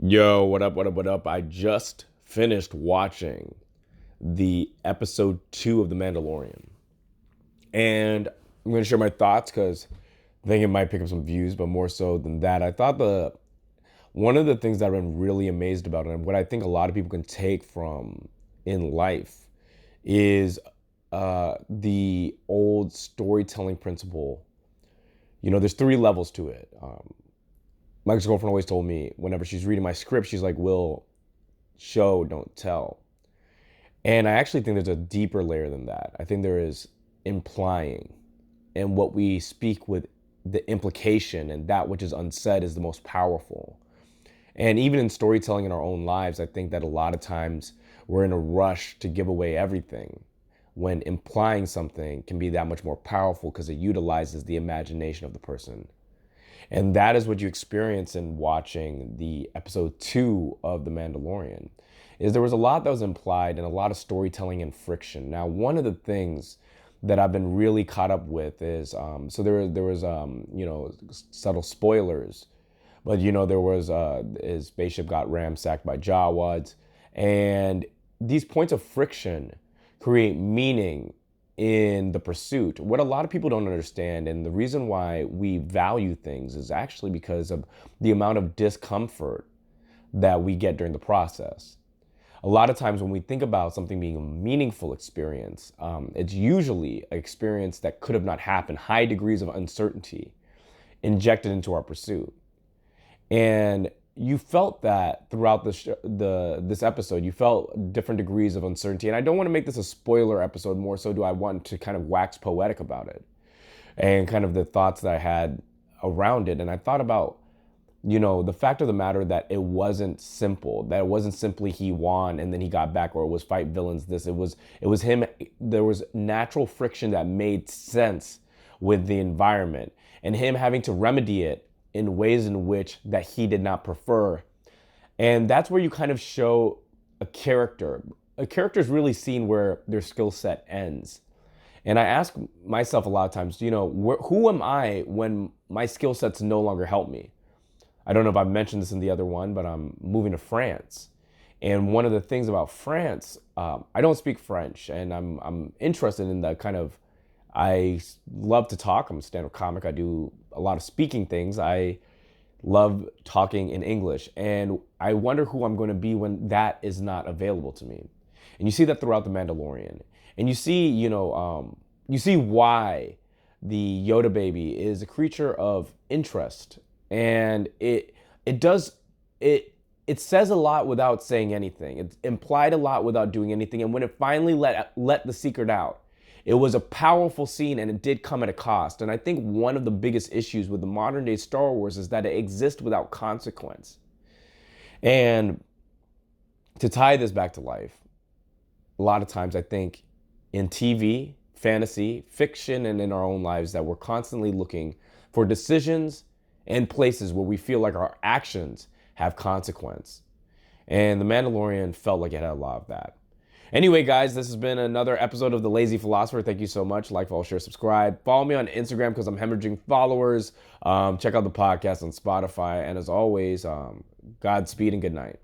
Yo, what up, what up, what up? I just finished watching the episode 2 of The Mandalorian. And I'm going to share my thoughts because I think it might pick up some views, but more so than that, I thought one of the things that I've been really amazed about and what I think a lot of people can take from in life is the old storytelling principle. There's three levels to it. My ex-girlfriend always told me whenever she's reading my script, she's like, Will, show, don't tell. And I actually think there's a deeper layer than that. I think there is implying, and what we speak with the implication and that which is unsaid is the most powerful. And even in storytelling in our own lives, I think that a lot of times we're in a rush to give away everything when implying something can be that much more powerful because it utilizes the imagination of the person. And that is what you experience in watching the episode 2 of The Mandalorian. Is there was a lot that was implied and a lot of storytelling and friction. Now, one of the things that I've been really caught up with is so there was subtle spoilers, but there was his spaceship got ramsacked by Jawas, and these points of friction create meaning in the pursuit. What a lot of people don't understand, and the reason why we value things is actually because of the amount of discomfort that we get during the process. A lot of times when we think about something being a meaningful experience, it's usually an experience that could have not happened, high degrees of uncertainty injected into our pursuit. And you felt that throughout this episode. You felt different degrees of uncertainty. And I don't want to make this a spoiler episode, more so do I want to kind of wax poetic about it and kind of the thoughts that I had around it. And I thought about, the fact of the matter that it wasn't simple, that it wasn't simply he won and then he got back, or it was fight villains this. It was him. There was natural friction that made sense with the environment and him having to remedy it in ways in which that he did not prefer. And that's where you kind of show a character. A character is really seen where their skill set ends. And I ask myself a lot of times, who am I when my skill sets no longer help me? I don't know if I've mentioned this in the other one, but I'm moving to France. And one of the things about France, I don't speak French, and I'm interested in the kind of, I love to talk. I'm a stand-up comic. I do a lot of speaking things. I love talking in English. And I wonder who I'm going to be when that is not available to me. And you see that throughout The Mandalorian. And you see, you see why the Yoda baby is a creature of interest. And it says a lot without saying anything. It's implied a lot without doing anything. And when it finally let the secret out, it was a powerful scene, and it did come at a cost. And I think one of the biggest issues with the modern day Star Wars is that it exists without consequence. And to tie this back to life, a lot of times I think in TV, fantasy, fiction, and in our own lives that we're constantly looking for decisions and places where we feel like our actions have consequence. And The Mandalorian felt like it had a lot of that. Anyway, guys, this has been another episode of The Lazy Philosopher. Thank you so much. Like, follow, share, subscribe. Follow me on Instagram because I'm hemorrhaging followers. Check out the podcast on Spotify. And as always, Godspeed and good night.